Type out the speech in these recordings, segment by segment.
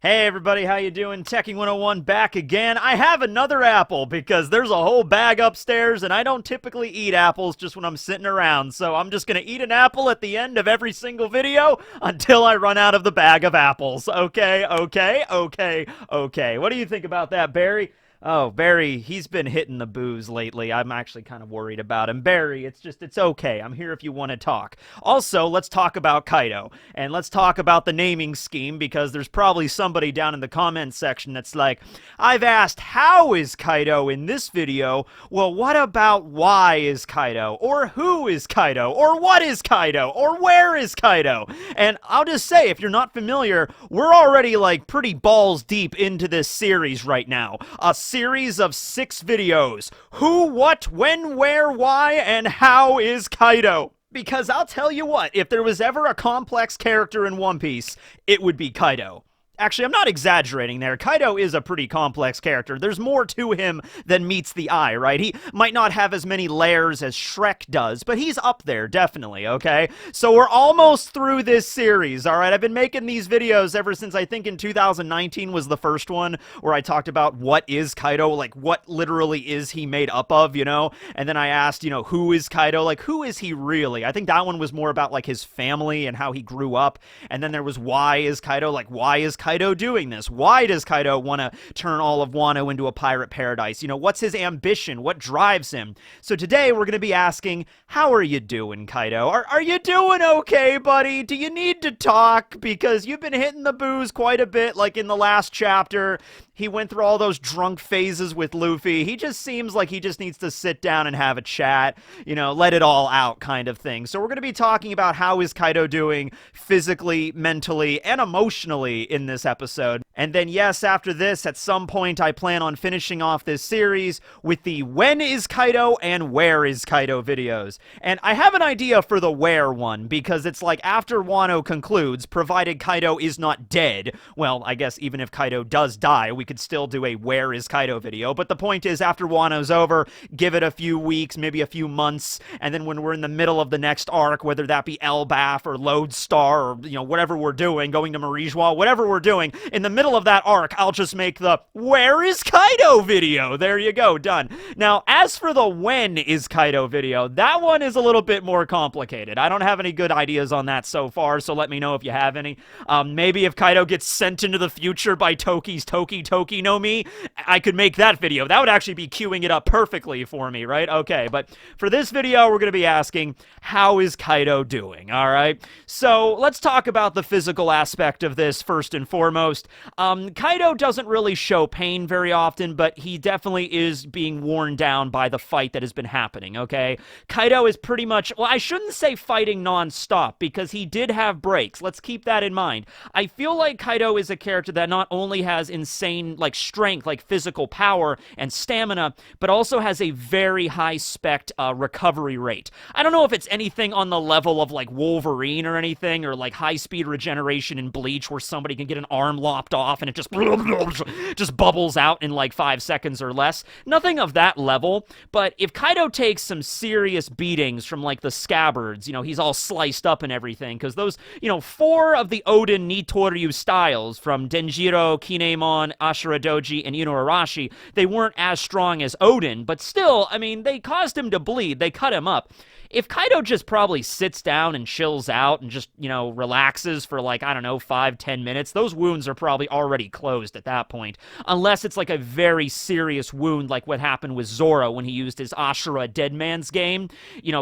Hey everybody, how you doing? Tekking101 back again. I have another apple because there's a whole bag upstairs and I don't typically eat apples just when I'm sitting around. So I'm just going to eat an apple at the end of every single video until I run out of the bag of apples. Okay. What do you think about that, Barry? Oh, Barry, he's been hitting the booze lately. I'm actually kind of worried about him. Barry, it's okay. I'm here if you want to talk. Also, let's talk about Kaido. And let's talk about the naming scheme because there's probably somebody down in the comments section that's like, I've asked how is Kaido in this video. Well, what about why is Kaido? Or who is Kaido? Or what is Kaido? Or where is Kaido? And I'll just say, if you're not familiar, we're already like pretty balls deep into this series right now. A series of 6 videos. Who, what, when, where, why, and how is Kaido? Because I'll tell you what, if there was ever a complex character in One Piece, it would be Kaido. Actually, I'm not exaggerating there. Kaido is a pretty complex character. There's more to him than meets the eye, right? He might not have as many layers as Shrek does, but he's up there, definitely, okay? So we're almost through this series, all right? I've been making these videos ever since I think in 2019 was the first one where I talked about what is Kaido, like what literally is he made up of, you know? And then I asked, who is Kaido? Like, who is he really? I think that one was more about like his family and how he grew up. And then there was why is Kaido? Like, why is Kaido doing this? Why does Kaido want to turn all of Wano into a pirate paradise? What's his ambition? What drives him? So today we're going to be asking, how are you doing, Kaido? Are you doing okay, buddy? Do you need to talk? Because you've been hitting the booze quite a bit, like in the last chapter. He went through all those drunk phases with Luffy. He just seems like he just needs to sit down and have a chat, let it all out kind of thing. So we're going to be talking about how is Kaido doing physically, mentally, and emotionally in this episode. And then, yes, after this, at some point, I plan on finishing off this series with the when is Kaido and where is Kaido videos. And I have an idea for the where one, because it's like after Wano concludes, provided Kaido is not dead, well, I guess even if Kaido does die, we could still do a where is Kaido video. But the point is, after Wano's over, give it a few weeks, maybe a few months, and then when we're in the middle of the next arc, whether that be Elbaf or Lodestar or, whatever we're doing, going to Marijois, whatever we're doing, in the middle of that arc, I'll just make the where is Kaido video. There you go, done. Now, as for the when is Kaido video, that one is a little bit more complicated. I don't have any good ideas on that so far, so let me know if you have any. Maybe if Kaido gets sent into the future by Toki's Toki no Mi, I could make that video. That would actually be queuing it up perfectly for me, right? Okay, but for this video, we're going to be asking, how is Kaido doing, all right? So let's talk about the physical aspect of this first and foremost. Kaido doesn't really show pain very often, but he definitely is being worn down by the fight that has been happening, okay? Kaido is pretty much, well, I shouldn't say fighting non-stop, because he did have breaks. Let's keep that in mind. I feel like Kaido is a character that not only has insane, like, strength, like physical power and stamina, but also has a very high-spec recovery rate. I don't know if it's anything on the level of, like, Wolverine or anything, or, like, high-speed regeneration in Bleach, where somebody can get an arm lopped off and it just bubbles out in, like, 5 seconds or less. Nothing of that level, but if Kaido takes some serious beatings from, like, the scabbards, he's all sliced up and everything, because those, 4 of the Oden Nitoryu styles, from Denjiro, Kinemon, Ashura Doji, and Inuarashi, they weren't as strong as Oden, but still, I mean, they caused him to bleed, they cut him up. If Kaido just probably sits down and chills out and just, relaxes for like, I don't know, 5-10 minutes, those wounds are probably already closed at that point. Unless it's like a very serious wound like what happened with Zoro when he used his Ashura Dead Man's game.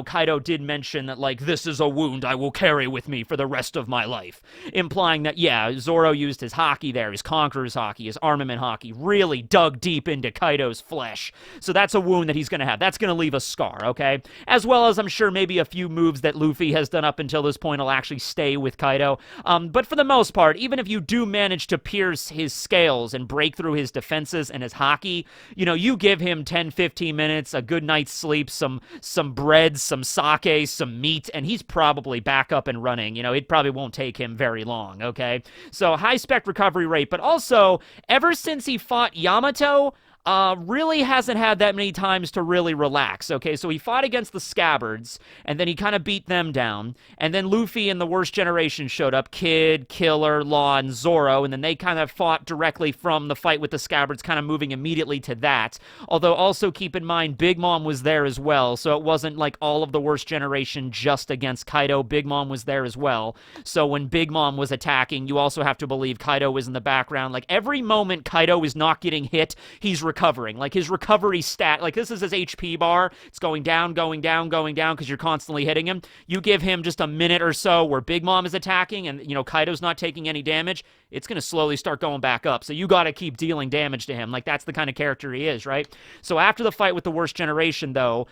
Kaido did mention that, like, this is a wound I will carry with me for the rest of my life. Implying that, yeah, Zoro used his haki there, his Conqueror's haki, his armament haki, really dug deep into Kaido's flesh. So that's a wound that he's going to have. That's going to leave a scar, okay? As well as, I'm sure, maybe a few moves that Luffy has done up until this point will actually stay with Kaido. But for the most part, even if you do manage to pierce his scales and break through his defenses and his haki, you give him 10-15 minutes, a good night's sleep, some bread, some sake, some meat, and he's probably back up and running. It probably won't take him very long, okay? So high-spec recovery rate, but also, ever since he fought Yamato, really hasn't had that many times to really relax. Okay, so he fought against the Scabbards, and then he kind of beat them down. And then Luffy and the Worst Generation showed up, Kid, Killer, Law, and Zoro, and then they kind of fought directly from the fight with the Scabbards, kind of moving immediately to that. Although also keep in mind, Big Mom was there as well, so it wasn't like all of the Worst Generation just against Kaido. Big Mom was there as well. So when Big Mom was attacking, you also have to believe Kaido was in the background. Like every moment Kaido is not getting hit, he's recovering. Like his recovery stat, like this is his HP bar. It's going down, going down, going down because you're constantly hitting him. You give him just a minute or so where Big Mom is attacking and, you know, Kaido's not taking any damage, it's going to slowly start going back up. So you got to keep dealing damage to him. Like that's the kind of character he is, right? So after the fight with the Worst Generation, though,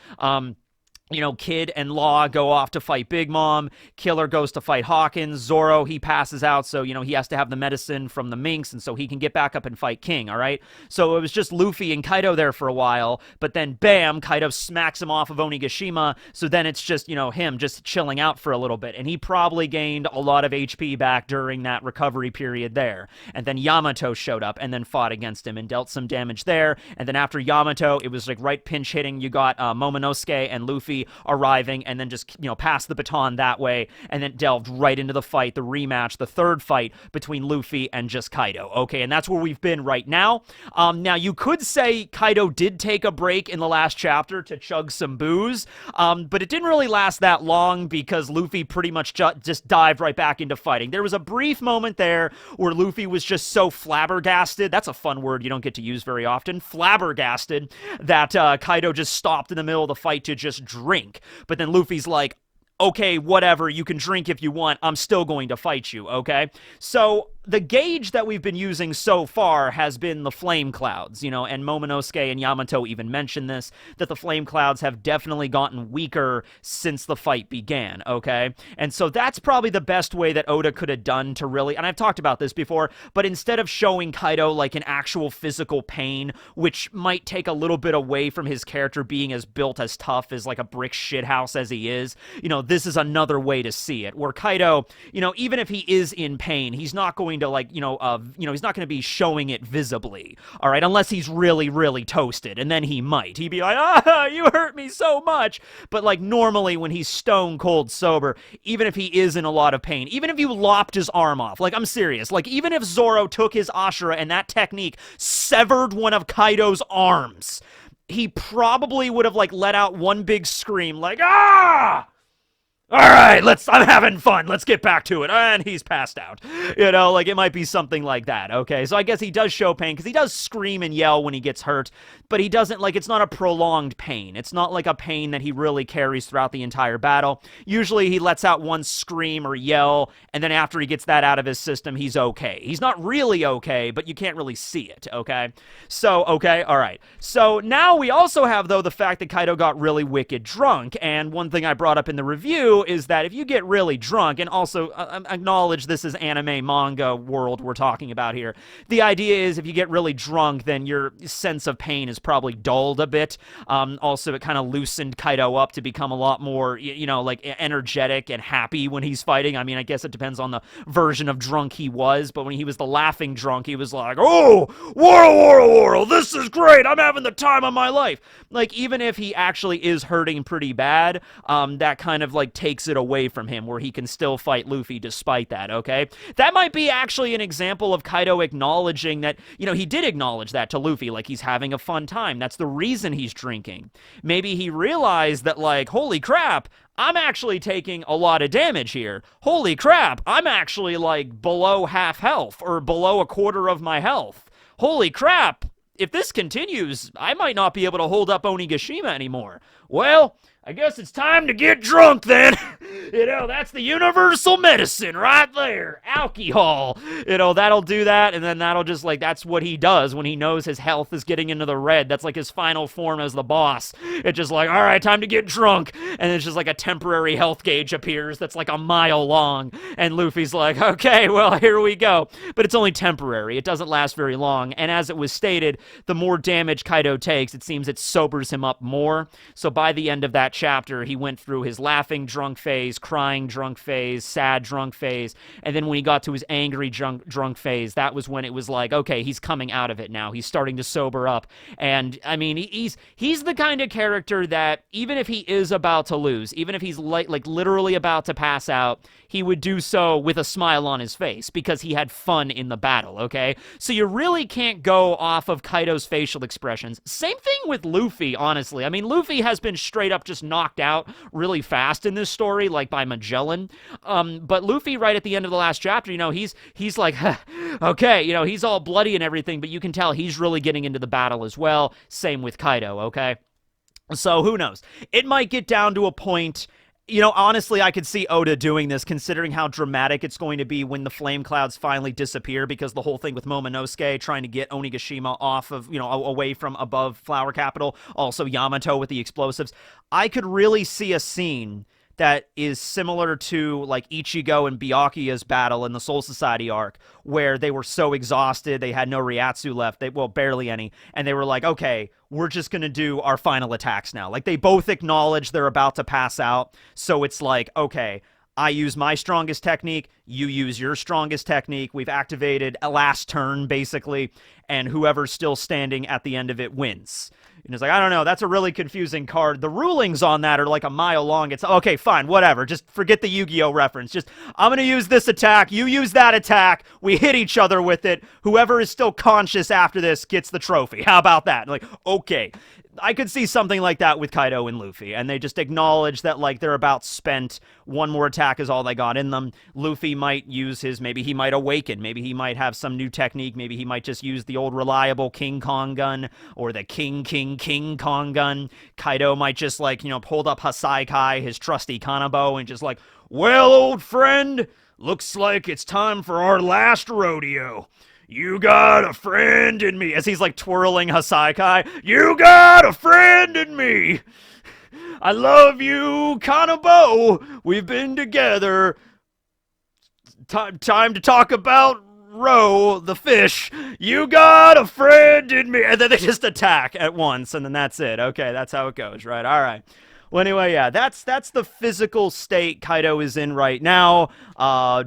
you know, Kid and Law go off to fight Big Mom. Killer goes to fight Hawkins. Zoro, he passes out, so, you know, he has to have the medicine from the minks, and so he can get back up and fight King, all right? So it was just Luffy and Kaido there for a while, but then, bam, Kaido smacks him off of Onigashima, so then it's just, you know, him just chilling out for a little bit, and he probably gained a lot of HP back during that recovery period there. And then Yamato showed up and then fought against him and dealt some damage there, and then after Yamato, it was like right pinch hitting. You got Momonosuke and Luffy arriving, and then just, you know, pass the baton that way, and then delved right into the fight, the rematch, the third fight between Luffy and just Kaido. Okay, and that's where we've been right now. Now, you could say Kaido did take a break in the last chapter to chug some booze, but it didn't really last that long because Luffy pretty much just dived right back into fighting. There was a brief moment there where Luffy was just so flabbergasted. That's a fun word you don't get to use very often. Flabbergasted, that Kaido just stopped in the middle of the fight to just drink. But then Luffy's like, okay, whatever, you can drink if you want, I'm still going to fight you, okay? So the gauge that we've been using so far has been the flame clouds, you know, and Momonosuke and Yamato even mentioned this, that the flame clouds have definitely gotten weaker since the fight began, okay? And so that's probably the best way that Oda could have done to really, and I've talked about this before, but instead of showing Kaido like an actual physical pain, which might take a little bit away from his character being as built as tough as like a brick shithouse as he is, you know, this is another way to see it, where Kaido, you know, even if he is in pain, he's not going to, like, he's not going to be showing it visibly, all right, unless he's really, really toasted, and then he'd be like, ah, you hurt me so much, but like normally when he's stone cold sober, even if he is in a lot of pain, even if you lopped his arm off, like, I'm serious, like, even if Zoro took his Ashura and that technique severed one of Kaido's arms, he probably would have, like, let out one big scream, like, ah! All right, I'm having fun. Let's get back to it. And he's passed out. You know, like, it might be something like that, okay? So I guess he does show pain, because he does scream and yell when he gets hurt, but he doesn't, like, it's not a prolonged pain. It's not like a pain that he really carries throughout the entire battle. Usually he lets out one scream or yell, and then after he gets that out of his system, he's okay. He's not really okay, but you can't really see it, okay? So, okay, all right. So now we also have, though, the fact that Kaido got really wicked drunk, and one thing I brought up in the review is that if you get really drunk, and also acknowledge this is anime manga world we're talking about here, the idea is if you get really drunk, then your sense of pain is probably dulled a bit. Also, it kind of loosened Kaido up to become a lot more, you know, like, energetic and happy when he's fighting. I mean, I guess it depends on the version of drunk he was, but when he was the laughing drunk, he was like, oh, whoa, this is great, I'm having the time of my life. Like, even if he actually is hurting pretty bad, that kind of, like, takes it away from him, where he can still fight Luffy despite that, okay? That might be actually an example of Kaido acknowledging that, you know, he did acknowledge that to Luffy, like, he's having a fun time. That's the reason he's drinking. Maybe he realized that, like, holy crap, I'm actually taking a lot of damage here. Holy crap, I'm actually, like, below half health, or below a quarter of my health. Holy crap, if this continues, I might not be able to hold up Onigashima anymore. Well, I guess it's time to get drunk then. You know, that's the universal medicine right there. Alcohol. You know, that'll do that, and then that'll just, like, that's what he does when he knows his health is getting into the red. That's like his final form as the boss. It's just like, all right, time to get drunk. And it's just like a temporary health gauge appears that's like a mile long. And Luffy's like, okay, well, here we go. But it's only temporary. It doesn't last very long. And as it was stated, the more damage Kaido takes, it seems it sobers him up more. So by the end of that that chapter, he went through his laughing drunk phase, crying drunk phase, sad drunk phase, and then when he got to his angry drunk phase, that was when it was like, okay, he's coming out of it now. He's starting to sober up. And I mean, he's the kind of character that even if he is about to lose, even if he's like literally about to pass out, he would do so with a smile on his face because he had fun in the battle, okay? So you really can't go off of Kaido's facial expressions. Same thing with Luffy, honestly. I mean, Luffy has been straight up just knocked out really fast in this story, like by Magellan. But Luffy, right at the end of the last chapter, you know, he's like, okay, you know, he's all bloody and everything, but you can tell he's really getting into the battle as well. Same with Kaido, okay? So who knows? It might get down to a point. You know, honestly, I could see Oda doing this, considering how dramatic it's going to be when the flame clouds finally disappear, because the whole thing with Momonosuke trying to get Onigashima off of, you know, away from above Flower Capital, also Yamato with the explosives. I could really see a scene that is similar to like Ichigo and Byakuya's battle in the Soul Society arc, where they were so exhausted, they had no Ryatsu left, well, barely any, and they were like, okay, we're just gonna do our final attacks now. Like, they both acknowledge they're about to pass out, so it's like, okay, I use my strongest technique, you use your strongest technique, we've activated a last turn, basically, and whoever's still standing at the end of it wins. And it's like, I don't know, that's a really confusing card. The rulings on that are like a mile long. It's, okay, fine, whatever. Just forget the Yu-Gi-Oh! Reference. Just, I'm going to use this attack, you use that attack, we hit each other with it. Whoever is still conscious after this gets the trophy. How about that? Like, okay. I could see something like that with Kaido and Luffy, and they just acknowledge that, like, they're about spent. One more attack is all they got in them. Luffy might use his, maybe he might awaken, maybe he might have some new technique, maybe he might just use the old reliable King Kong gun, or the King Kong gun. Kaido might just, like, you know, hold up Hasaikai, his trusty Kanabo, and just like, well, old friend, looks like it's time for our last rodeo. You got a friend in me. As he's like twirling Hasaikai. You got a friend in me. I love you, Kanabo. We've been together. Time to talk about Ro, the fish. You got a friend in me. And then they just attack at once, and then that's it. Okay, that's how it goes, right? All right. Well, anyway, yeah, that's the physical state Kaido is in right now.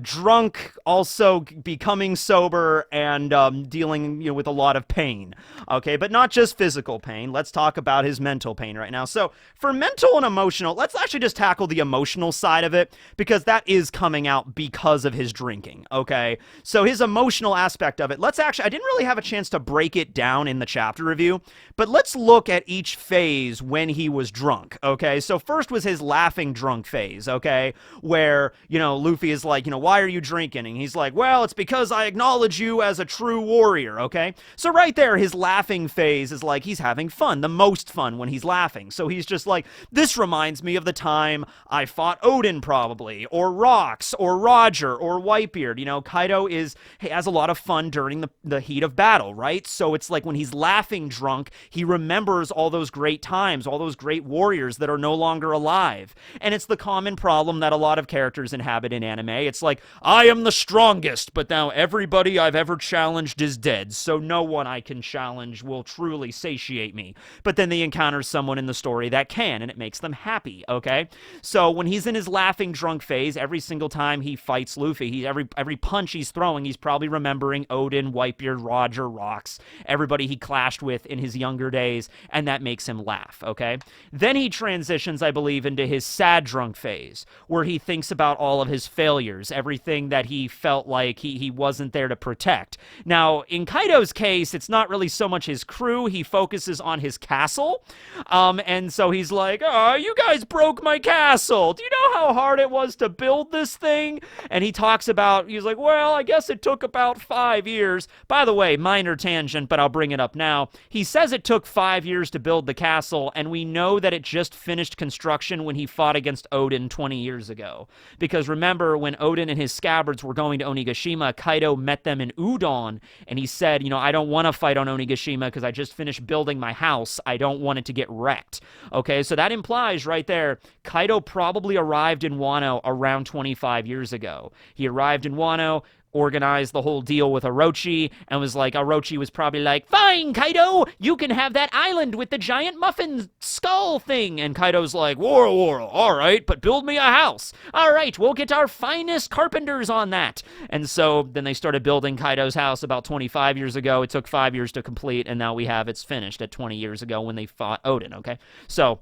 Drunk, also becoming sober, and dealing, you know, with a lot of pain. Okay, but not just physical pain. Let's talk about his mental pain right now. So, for mental and emotional, let's actually just tackle the emotional side of it, because that is coming out because of his drinking, okay? So, his emotional aspect of it, let's actually, I didn't really have a chance to break it down in the chapter review, but let's look at each phase when he was drunk, okay? So first was his laughing drunk phase, okay? Where, you know, Luffy is like, you know, why are you drinking? And he's like, well, it's because I acknowledge you as a true warrior, okay? So right there, his laughing phase is like he's having fun, the most fun when he's laughing. So he's just like, this reminds me of the time I fought Odin, probably, or Rox, or Roger, or Whitebeard. You know, Kaido has a lot of fun during the heat of battle, right? So it's like when he's laughing drunk, he remembers all those great times, all those great warriors that are no longer alive. And it's the common problem that a lot of characters inhabit in anime. It's like, I am the strongest, but now everybody I've ever challenged is dead, so no one I can challenge will truly satiate me. But then they encounter someone in the story that can, and it makes them happy, okay? So when he's in his laughing drunk phase, every single time he fights Luffy, every punch he's throwing, he's probably remembering Odin, Whitebeard, Roger, Rox, everybody he clashed with in his younger days, and that makes him laugh, okay? Then he transitions, I believe, into his sad drunk phase, where he thinks about all of his failures, everything that he felt like he wasn't there to protect. Now, in Kaido's case, it's not really so much his crew, he focuses on his castle, and so he's like, oh, you guys broke my castle, do you know how hard it was to build this thing? And he talks about, he's like, well, I guess it took about 5 years. By the way, minor tangent, but I'll bring it up now. He says it took 5 years to build the castle, and we know that it just finished construction when he fought against Odin 20 years ago. Because remember, when Odin and his scabbards were going to Onigashima, Kaido met them in Udon, and he said, you know, I don't want to fight on Onigashima because I just finished building my house. I don't want it to get wrecked. Okay, so that implies right there, Kaido probably arrived in Wano around 25 years ago. He arrived in Wano. organized the whole deal with Orochi and was like, Orochi was probably like, fine, Kaido, you can have that island with the giant muffin skull thing. And Kaido's like, whoa, all right, but build me a house. All right, we'll get our finest carpenters on that. And so then they started building Kaido's house about 25 years ago. It took 5 years to complete, and now it's finished at 20 years ago when they fought Odin, okay? So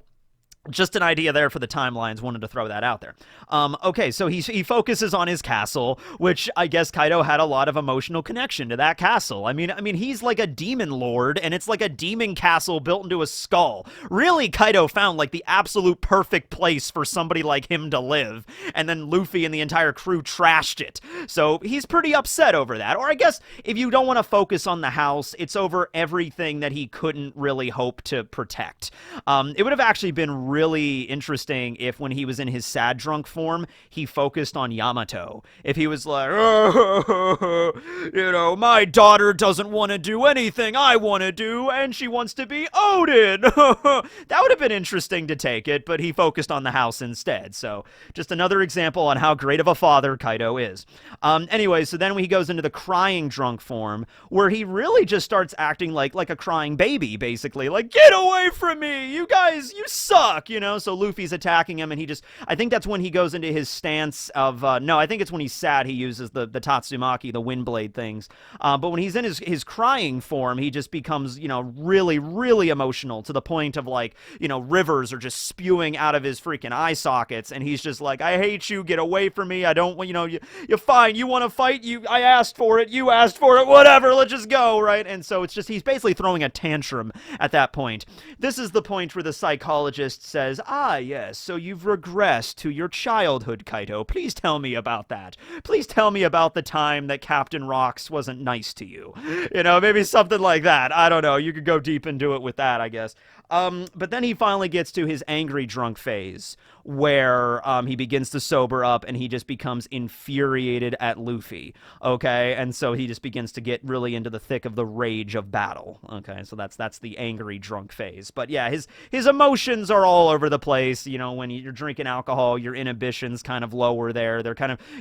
just an idea there for the timelines. Wanted to throw that out there. Okay, so he focuses on his castle, which I guess Kaido had a lot of emotional connection to that castle. I mean, he's like a demon lord, and it's like a demon castle built into a skull. Really, Kaido found like the absolute perfect place for somebody like him to live, and then Luffy and the entire crew trashed it. So he's pretty upset over that. Or I guess if you don't want to focus on the house, it's over everything that he couldn't really hope to protect. It would have actually been really interesting if when he was in his sad drunk form, he focused on Yamato. If he was like, my daughter doesn't want to do anything I want to do, and she wants to be Odin. That would have been interesting to take it, but he focused on the house instead. So just another example on how great of a father Kaido is. Anyway, so then he goes into the crying drunk form, where he really just starts acting like a crying baby, basically. Like, get away from me! You guys, you suck! So Luffy's attacking him, and I think that's when he goes into his stance of, no, I think it's when he's sad he uses the Tatsumaki, the wind blade things. But when he's in his crying form, he just becomes, really, really emotional to the point of like, rivers are just spewing out of his freaking eye sockets, and he's just like, I hate you, get away from me, I don't want, you're fine, you want to fight, I asked for it, you asked for it, whatever, let's just go, right? And so it's just, he's basically throwing a tantrum at that point. This is the point where the psychologist says, yes, so you've regressed to your childhood, Kaido. Please tell me about that. Please tell me about the time that Captain Rocks wasn't nice to you. Maybe something like that. I don't know. You could go deep into it with that, I guess. But then he finally gets to his angry drunk phase, where he begins to sober up and he just becomes infuriated at Luffy, okay? And so he just begins to get really into the thick of the rage of battle, okay? So that's the angry drunk phase. But yeah, his emotions are all over the place. When you're drinking alcohol, your inhibitions kind of lower there.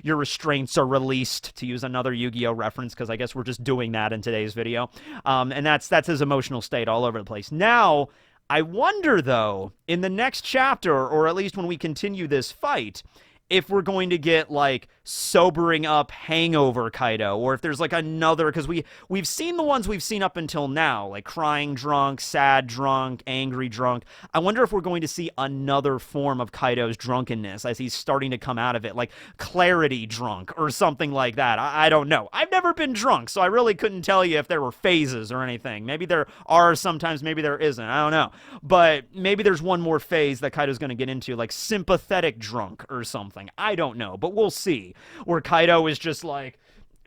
Your restraints are released, to use another Yu-Gi-Oh reference, because I guess we're just doing that in today's video. And that's his emotional state all over the place. Now, I wonder, though, in the next chapter, or at least when we continue this fight, if we're going to get, like, sobering up hangover Kaido, or if there's, like, another, because we've seen the ones we've seen up until now, like crying drunk, sad drunk, angry drunk. I wonder if we're going to see another form of Kaido's drunkenness as he's starting to come out of it, like clarity drunk or something like that. I don't know. I've never been drunk, so I really couldn't tell you if there were phases or anything. Maybe there are sometimes, maybe there isn't. I don't know. But maybe there's one more phase that Kaido's going to get into, like sympathetic drunk or something. I don't know, but we'll see. Where Kaido is just like,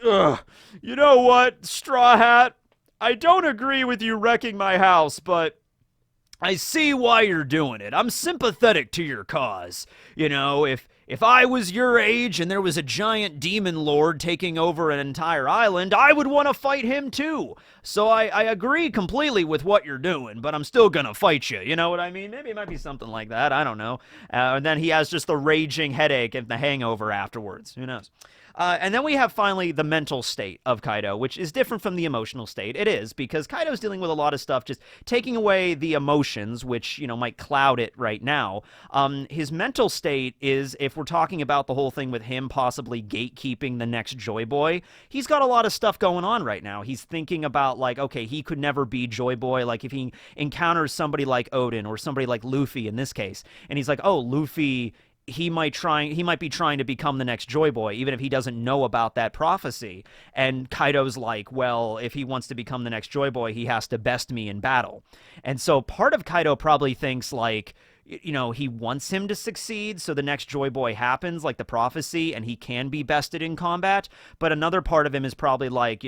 ugh, you know what, Straw Hat? I don't agree with you wrecking my house, but I see why you're doing it. I'm sympathetic to your cause. If I was your age and there was a giant demon lord taking over an entire island, I would want to fight him too. So I agree completely with what you're doing, but I'm still gonna fight you. You know what I mean? Maybe it might be something like that. I don't know. And then he has just the raging headache and the hangover afterwards. Who knows? And then we have finally the mental state of Kaido, which is different from the emotional state. It is, because Kaido's dealing with a lot of stuff, just taking away the emotions, which, might cloud it right now. His mental state is, if we're talking about the whole thing with him possibly gatekeeping the next Joy Boy, he's got a lot of stuff going on right now. He's thinking about, like, okay, he could never be Joy Boy. Like, if he encounters somebody like Odin or somebody like Luffy in this case, and he's like, oh, Luffy, he might be trying to become the next Joy Boy, even if he doesn't know about that prophecy. And Kaido's like, well, if he wants to become the next Joy Boy, he has to best me in battle. And so part of Kaido probably thinks, like, he wants him to succeed, so the next Joy Boy happens, like the prophecy, and he can be bested in combat. But another part of him is probably like,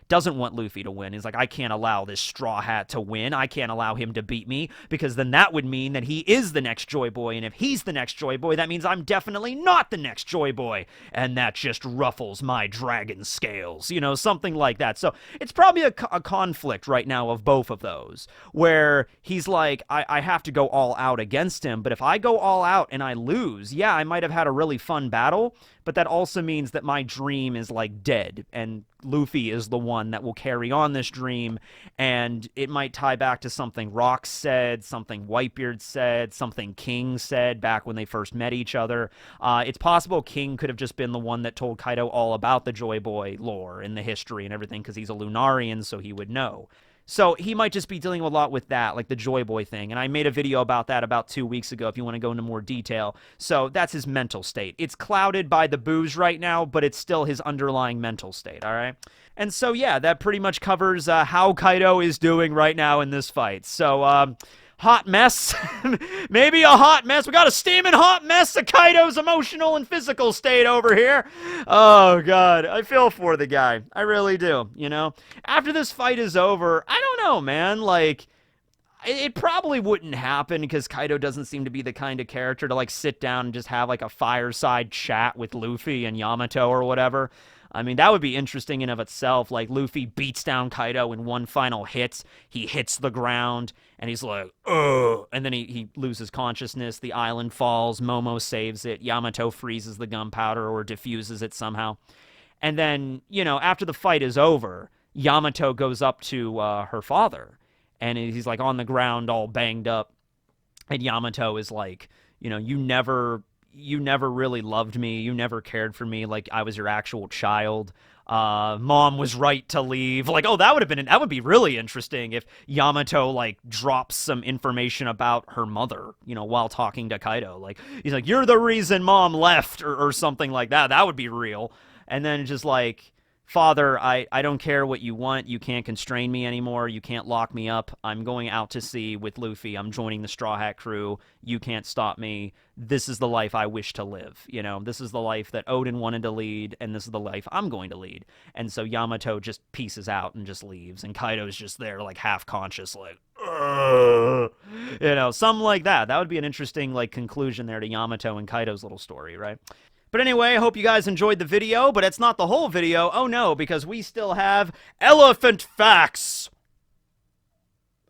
doesn't want Luffy to win. He's like, I can't allow this Straw Hat to win. I can't allow him to beat me, because then that would mean that he is the next Joy Boy, and if he's the next Joy Boy, that means I'm definitely not the next Joy Boy, and that just ruffles my dragon scales, something like that. So it's probably a conflict right now of both of those, where he's like, I have to go all out against against him, but if I go all out and I lose, yeah, I might have had a really fun battle, but that also means that my dream is like dead, and Luffy is the one that will carry on this dream, and it might tie back to something Rock said, something Whitebeard said, something King said back when they first met each other. It's possible King could have just been the one that told Kaido all about the Joy Boy lore and the history and everything, because he's a Lunarian, so he would know. So he might just be dealing a lot with that, like the Joy Boy thing. And I made a video about that about 2 weeks ago if you want to go into more detail. So that's his mental state. It's clouded by the booze right now, but it's still his underlying mental state, all right? And so, yeah, that pretty much covers how Kaido is doing right now in this fight. So, hot mess. Maybe a hot mess. We got a steaming hot mess of Kaido's emotional and physical state over here. Oh, God. I feel for the guy. I really do, you know? After this fight is over, I don't know, man. Like, it probably wouldn't happen because Kaido doesn't seem to be the kind of character to, like, sit down and just have, like, a fireside chat with Luffy and Yamato or whatever. I mean, that would be interesting in of itself. Like, Luffy beats down Kaido in one final hit. He hits the ground, and he's like, ugh. And then he loses consciousness. The island falls. Momo saves it. Yamato freezes the gunpowder or diffuses it somehow. And then, you know, after the fight is over, Yamato goes up to her father, and he's, like, on the ground all banged up. And Yamato is like, you know, you never really loved me. You never cared for me like I was your actual child. Mom was right to leave. Like, oh, that would be really interesting if Yamato, like, drops some information about her mother, you know, while talking to Kaido. Like, he's like, you're the reason Mom left, or something like that. That would be real. And then just like, Father, I don't care what you want. You can't constrain me anymore. You can't lock me up. I'm going out to sea with Luffy. I'm joining the Straw Hat crew. You can't stop me. This is the life I wish to live. You know, this is the life that Odin wanted to lead, and this is the life I'm going to lead. And so Yamato just pieces out and just leaves, and Kaido's just there, like, half conscious, like, ugh. You know, something like that. That would be an interesting, like, conclusion there to Yamato and Kaido's little story, right? But anyway, I hope you guys enjoyed the video, but it's not the whole video. Oh no, because we still have Elephant Facts.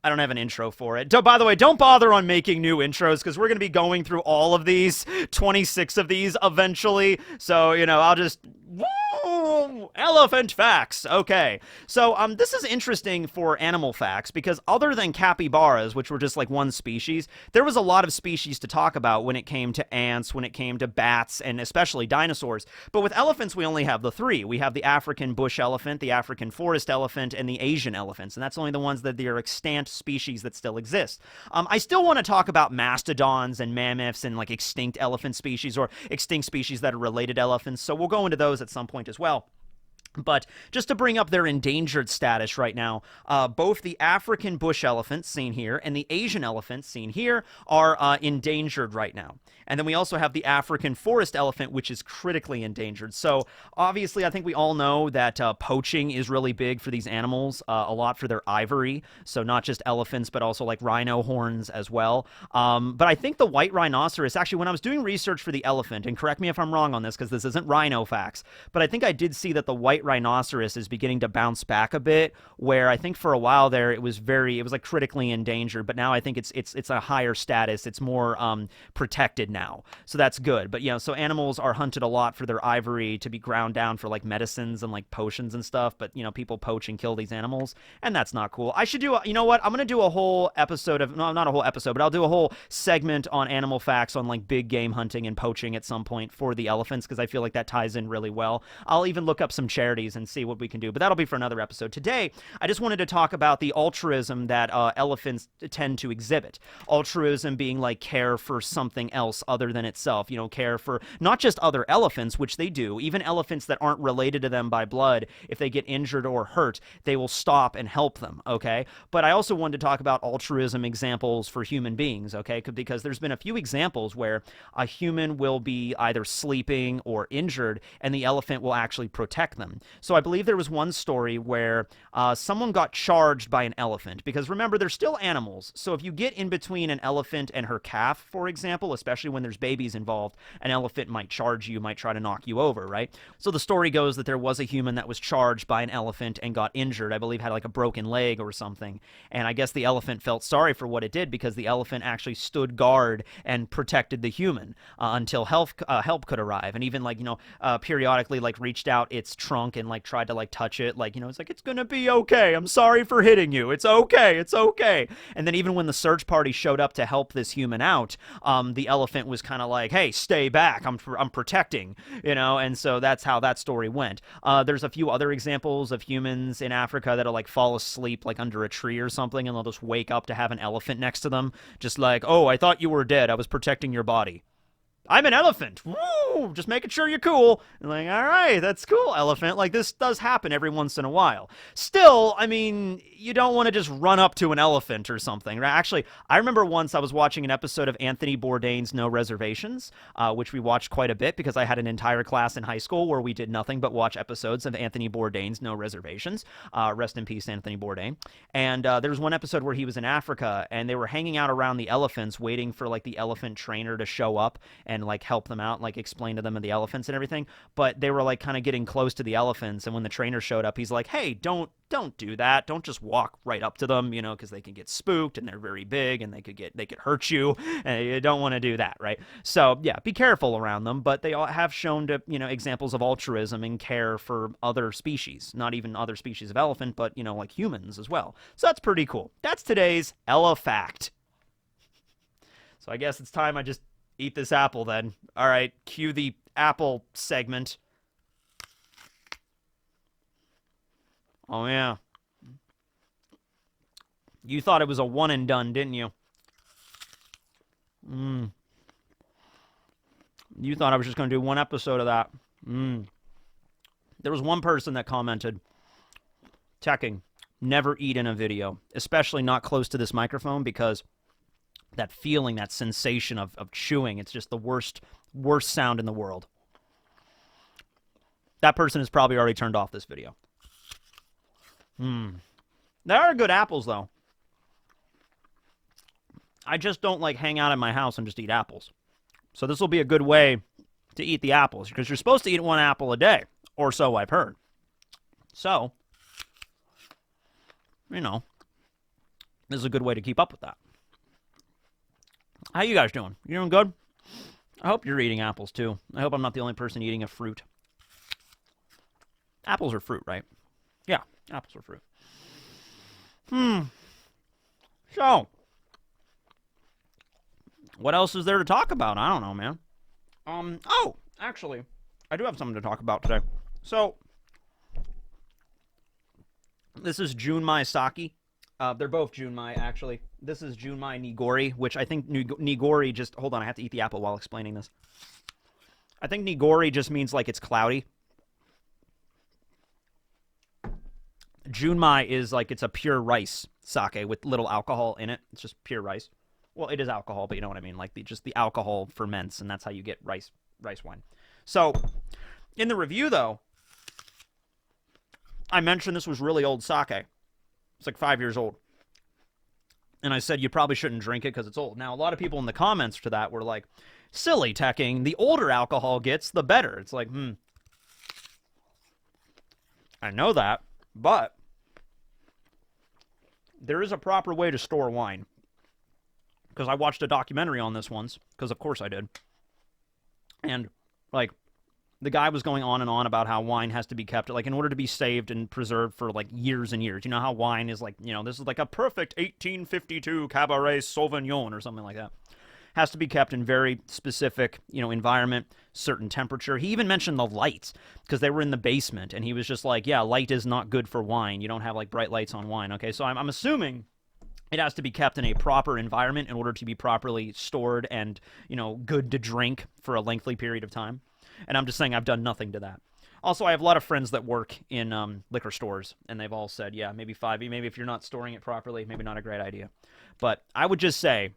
I don't have an intro for it. By the way, don't bother on making new intros, because we're going to be going through all of these, 26 of these eventually. So, you know, I'll just... Woo! Elephant facts. Okay. So, this is interesting for animal facts, because other than capybaras, which were just like one species, there was a lot of species to talk about when it came to ants, when it came to bats, and especially dinosaurs. But with elephants, we only have the three. We have the African bush elephant, the African forest elephant, and the Asian elephants. And that's only the ones that are extant species that still exist. I still want to talk about mastodons and mammoths and like extinct elephant species or extinct species that are related to elephants. So we'll go into those at some point as well. But just to bring up their endangered status right now, both the African bush elephant, seen here, and the Asian elephant, seen here, are endangered right now. And then we also have the African forest elephant, which is critically endangered. So, obviously, I think we all know that poaching is really big for these animals, a lot for their ivory. So, not just elephants, but also, like, rhino horns as well. But I think the white rhinoceros, actually, when I was doing research for the elephant, and correct me if I'm wrong on this, because this isn't rhino facts, but I think I did see that the white rhinoceros is beginning to bounce back a bit, where I think for a while there it was like critically endangered, but now I think it's a higher status. It's more protected now, so that's good. But you know, so animals are hunted a lot for their ivory to be ground down for like medicines and like potions and stuff. But you know, people poach and kill these animals, and that's not cool. I should do you know what, I'm gonna do a whole episode of, no, not a whole episode, but I'll do a whole segment on animal facts on like big game hunting and poaching at some point for the elephants, because I feel like that ties in really well. I'll even look up some charities and see what we can do, but that'll be for another episode. Today, I just wanted to talk about the altruism that elephants tend to exhibit. Altruism being like care for something else other than itself, you know, care for not just other elephants, which they do, even elephants that aren't related to them by blood. If they get injured or hurt, they will stop and help them, okay? But I also wanted to talk about altruism examples for human beings, okay? Because there's been a few examples where a human will be either sleeping or injured, and the elephant will actually protect them. So I believe there was one story where someone got charged by an elephant, because remember, they're still animals. So if you get in between an elephant and her calf, for example, especially when there's babies involved, an elephant might charge you, might try to knock you over, right? So the story goes that there was a human that was charged by an elephant and got injured. I believe had like a broken leg or something. And I guess the elephant felt sorry for what it did, because the elephant actually stood guard and protected the human until help could arrive. And even like, periodically like reached out its trunk and like tried to like touch it, like, it's like, it's gonna be okay, I'm sorry for hitting you, it's okay, it's okay. And then even when the search party showed up to help this human out, the elephant was kind of like, hey, stay back, I'm protecting, and so that's how that story went. There's a few other examples of humans in Africa that'll like fall asleep like under a tree or something, and they'll just wake up to have an elephant next to them, just like, oh, I thought you were dead, I was protecting your body. I'm an elephant. Woo! Just making sure you're cool. And like, all right, that's cool, elephant. Like, this does happen every once in a while. Still, I mean, you don't want to just run up to an elephant or something. Right? Actually, I remember once I was watching an episode of Anthony Bourdain's No Reservations, which we watched quite a bit because I had an entire class in high school where we did nothing but watch episodes of Anthony Bourdain's No Reservations. Rest in peace, Anthony Bourdain. And there was one episode where he was in Africa, and they were hanging out around the elephants, waiting for like the elephant trainer to show up and like help them out, like explain to them the elephants and everything. But they were like kind of getting close to the elephants, and when the trainer showed up, he's like, hey, don't do that, don't just walk right up to them, because they can get spooked and they're very big and they could hurt you, and you don't want to do that, right? So yeah, be careful around them. But they all have shown to examples of altruism and care for other species, not even other species of elephant, but like humans as well. So that's pretty cool. That's today's Elefact. So I guess it's time I just eat this apple then. All right, cue the apple segment. Oh yeah. You thought it was a one and done, didn't you? You thought I was just going to do one episode of that. There was one person that commented, Tekking, never eat in a video, especially not close to this microphone, because that feeling, that sensation of chewing, it's just the worst sound in the world. That person has probably already turned off this video. There are good apples, though. I just don't like hang out in my house and just eat apples. So this will be a good way to eat the apples, because you're supposed to eat one apple a day, or so I've heard. So, this is a good way to keep up with that. How you guys doing? You doing good? I hope you're eating apples, too. I hope I'm not the only person eating a fruit. Apples are fruit, right? Yeah, apples are fruit. So, what else is there to talk about? I don't know, man. Oh, actually, I do have something to talk about today. So, this is Junmai Sake. They're both Junmai, actually. This is Junmai Nigori, which I think Nigori just... Hold on, I have to eat the apple while explaining this. I think Nigori just means like it's cloudy. Junmai is like it's a pure rice sake with little alcohol in it. It's just pure rice. Well, it is alcohol, but you know what I mean. Like just the alcohol ferments, and that's how you get rice wine. So, in the review, though, I mentioned this was really old sake. It's like 5 years old. And I said you probably shouldn't drink it because it's old. Now, a lot of people in the comments to that were like, silly, Tekking. The older alcohol gets, the better. It's like, I know that, but there is a proper way to store wine. Because I watched a documentary on this once, because of course I did. And, like, the guy was going on and on about how wine has to be kept, like, in order to be saved and preserved for, like, years and years. You know how wine is, like, this is like a perfect 1852 Cabernet Sauvignon or something like that. Has to be kept in very specific, environment, certain temperature. He even mentioned the lights, because they were in the basement, and he was just like, yeah, light is not good for wine. You don't have, like, bright lights on wine, okay? So I'm assuming it has to be kept in a proper environment in order to be properly stored and, good to drink for a lengthy period of time. And I'm just saying I've done nothing to that. Also, I have a lot of friends that work in liquor stores, and they've all said, yeah, maybe maybe if you're not storing it properly, maybe not a great idea. But I would just say,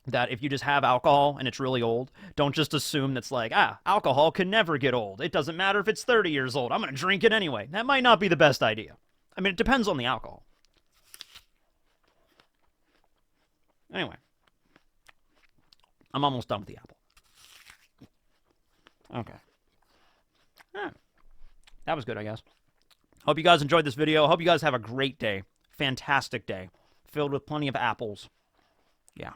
that if you just have alcohol and it's really old, don't just assume that's like, alcohol can never get old. It doesn't matter if it's 30 years old. I'm going to drink it anyway. That might not be the best idea. I mean, it depends on the alcohol. Anyway, I'm almost done with the apple. Okay. That was good, I guess. Hope you guys enjoyed this video. Hope you guys have a great day. Fantastic day. Filled with plenty of apples. Yeah.